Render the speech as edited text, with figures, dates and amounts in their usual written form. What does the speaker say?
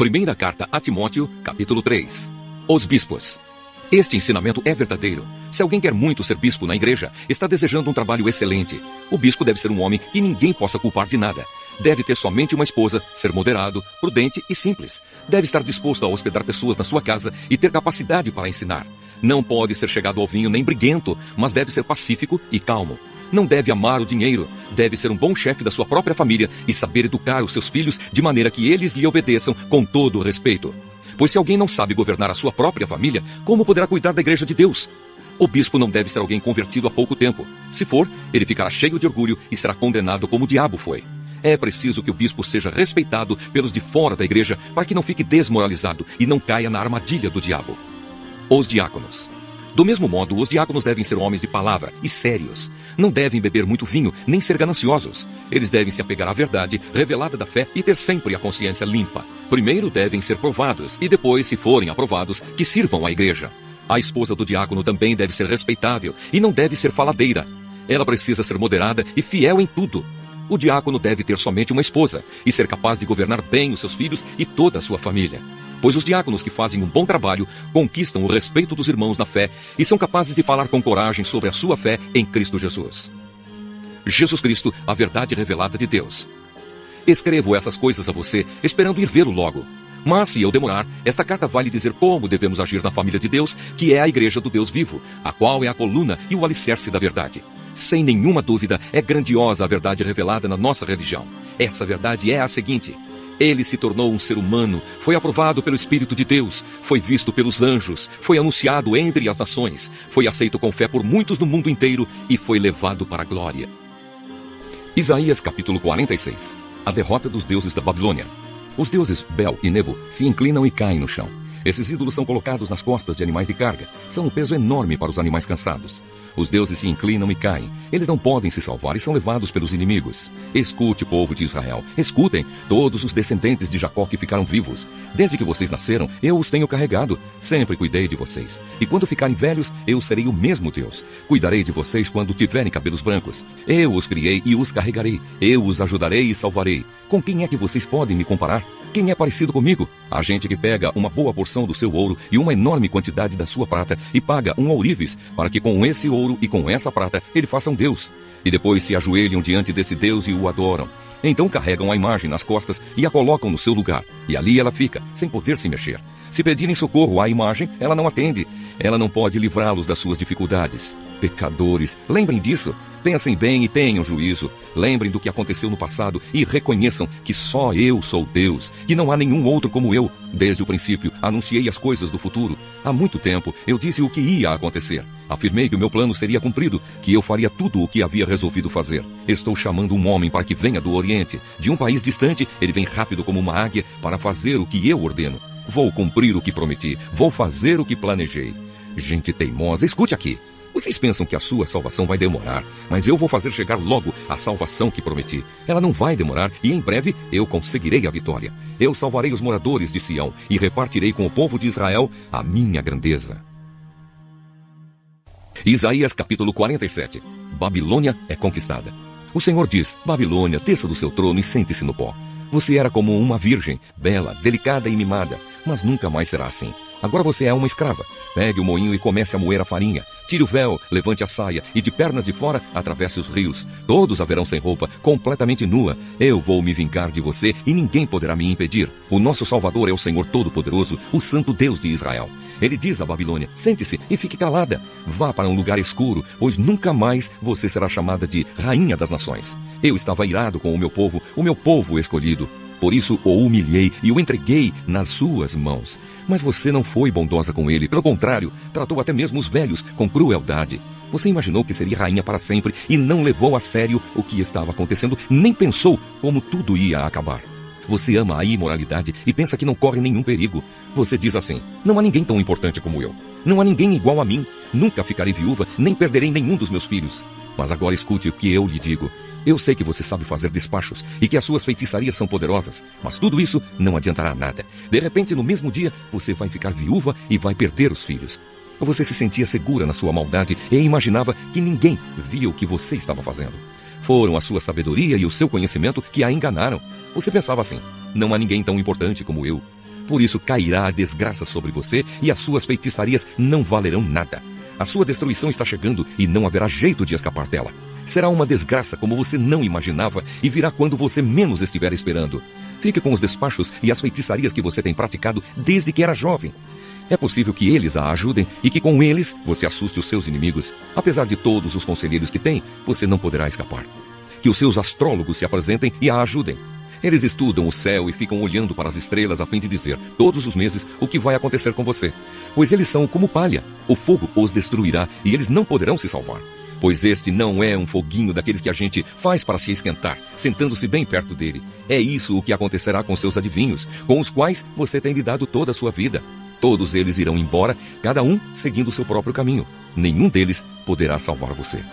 Primeira carta a Timóteo, capítulo 3. Os bispos. Este ensinamento é verdadeiro. Se alguém quer muito ser bispo na igreja, está desejando um trabalho excelente. O bispo deve ser um homem que ninguém possa culpar de nada. Deve ter somente uma esposa, ser moderado, prudente e simples. Deve estar disposto a hospedar pessoas na sua casa e ter capacidade para ensinar. Não pode ser chegado ao vinho nem briguento, mas deve ser pacífico e calmo. Não deve amar o dinheiro, deve ser um bom chefe da sua própria família e saber educar os seus filhos de maneira que eles lhe obedeçam com todo o respeito. Pois se alguém não sabe governar a sua própria família, como poderá cuidar da igreja de Deus? O bispo não deve ser alguém convertido há pouco tempo. Se for, ele ficará cheio de orgulho e será condenado como o diabo foi. É preciso que o bispo seja respeitado pelos de fora da igreja para que não fique desmoralizado e não caia na armadilha do diabo. Os diáconos. Do mesmo modo, os diáconos devem ser homens de palavra e sérios. Não devem beber muito vinho, nem ser gananciosos. Eles devem se apegar à verdade revelada da fé e ter sempre a consciência limpa. Primeiro devem ser provados e depois, se forem aprovados, que sirvam à igreja. A esposa do diácono também deve ser respeitável e não deve ser faladeira. Ela precisa ser moderada e fiel em tudo. O diácono deve ter somente uma esposa e ser capaz de governar bem os seus filhos e toda a sua família. Pois os diáconos que fazem um bom trabalho conquistam o respeito dos irmãos na fé e são capazes de falar com coragem sobre a sua fé em Cristo Jesus. Jesus Cristo, a verdade revelada de Deus. Escrevo essas coisas a você, esperando ir vê-lo logo. Mas, se eu demorar, esta carta vai lhe dizer como devemos agir na família de Deus, que é a igreja do Deus vivo, a qual é a coluna e o alicerce da verdade. Sem nenhuma dúvida, é grandiosa a verdade revelada na nossa religião. Essa verdade é a seguinte: ele se tornou um ser humano, foi aprovado pelo Espírito de Deus, foi visto pelos anjos, foi anunciado entre as nações, foi aceito com fé por muitos no mundo inteiro e foi levado para a glória. Isaías capítulo 46. A derrota dos deuses da Babilônia. Os deuses Bel e Nebo se inclinam e caem no chão. Esses ídolos são colocados nas costas de animais de carga. São um peso enorme para os animais cansados. Os deuses se inclinam e caem. Eles não podem se salvar e são levados pelos inimigos. Escute, povo de Israel. Escutem, todos os descendentes de Jacó que ficaram vivos. Desde que vocês nasceram, eu os tenho carregado. Sempre cuidei de vocês. E quando ficarem velhos, eu serei o mesmo Deus. Cuidarei de vocês quando tiverem cabelos brancos. Eu os criei e os carregarei. Eu os ajudarei e salvarei. Com quem é que vocês podem me comparar? Quem é parecido comigo? A gente que pega uma boa porção do seu ouro e uma enorme quantidade da sua prata e paga um ourives para que com esse ouro e com essa prata ele faça um Deus. E depois se ajoelham diante desse Deus e o adoram. Então carregam a imagem nas costas e a colocam no seu lugar. E ali ela fica, sem poder se mexer. Se pedirem socorro à imagem, ela não atende. Ela não pode livrá-los das suas dificuldades. Pecadores, lembrem disso. Pensem bem e tenham juízo. Lembrem do que aconteceu no passado e reconheçam que só eu sou Deus, que não há nenhum outro como eu. Desde o princípio, anunciei as coisas do futuro. Há muito tempo, eu disse o que ia acontecer. Afirmei que o meu plano seria cumprido, que eu faria tudo o que havia resolvido fazer. Estou chamando um homem para que venha do Oriente. De um país distante, ele vem rápido como uma águia para fazer o que eu ordeno. Vou cumprir o que prometi. Vou fazer o que planejei. Gente teimosa, escute aqui. Vocês pensam que a sua salvação vai demorar, mas eu vou fazer chegar logo a salvação que prometi. Ela não vai demorar e em breve eu conseguirei a vitória. Eu salvarei os moradores de Sião e repartirei com o povo de Israel a minha grandeza. Isaías capítulo 47. Babilônia é conquistada. O Senhor diz: Babilônia, desça do seu trono e sente-se no pó. Você era como uma virgem, bela, delicada e mimada, mas nunca mais será assim. Agora você é uma escrava. Pegue o moinho e comece a moer a farinha. Tire o véu, levante a saia e de pernas de fora atravesse os rios. Todos haverão sem roupa, completamente nua. Eu vou me vingar de você e ninguém poderá me impedir. O nosso Salvador é o Senhor Todo-Poderoso, o Santo Deus de Israel. Ele diz à Babilônia: sente-se e fique calada. Vá para um lugar escuro, pois nunca mais você será chamada de Rainha das Nações. Eu estava irado com o meu povo escolhido. Por isso o humilhei e o entreguei nas suas mãos. Mas você não foi bondosa com ele. Pelo contrário, tratou até mesmo os velhos com crueldade. Você imaginou que seria rainha para sempre e não levou a sério o que estava acontecendo, nem pensou como tudo ia acabar. Você ama a imoralidade e pensa que não corre nenhum perigo. Você diz assim: não há ninguém tão importante como eu. Não há ninguém igual a mim. Nunca ficarei viúva, nem perderei nenhum dos meus filhos. Mas agora escute o que eu lhe digo. Eu sei que você sabe fazer despachos e que as suas feitiçarias são poderosas, mas tudo isso não adiantará nada. De repente, no mesmo dia, você vai ficar viúva e vai perder os filhos. Você se sentia segura na sua maldade e imaginava que ninguém via o que você estava fazendo. Foram a sua sabedoria e o seu conhecimento que a enganaram. Você pensava assim: não há ninguém tão importante como eu. Por isso cairá a desgraça sobre você e as suas feitiçarias não valerão nada. A sua destruição está chegando e não haverá jeito de escapar dela. Será uma desgraça como você não imaginava e virá quando você menos estiver esperando. Fique com os despachos e as feitiçarias que você tem praticado desde que era jovem. É possível que eles a ajudem e que com eles você assuste os seus inimigos. Apesar de todos os conselheiros que tem, você não poderá escapar. Que os seus astrólogos se apresentem e a ajudem. Eles estudam o céu e ficam olhando para as estrelas a fim de dizer, todos os meses, o que vai acontecer com você. Pois eles são como palha. O fogo os destruirá e eles não poderão se salvar. Pois este não é um foguinho daqueles que a gente faz para se esquentar, sentando-se bem perto dele. É isso o que acontecerá com seus adivinhos, com os quais você tem lidado toda a sua vida. Todos eles irão embora, cada um seguindo o seu próprio caminho. Nenhum deles poderá salvar você.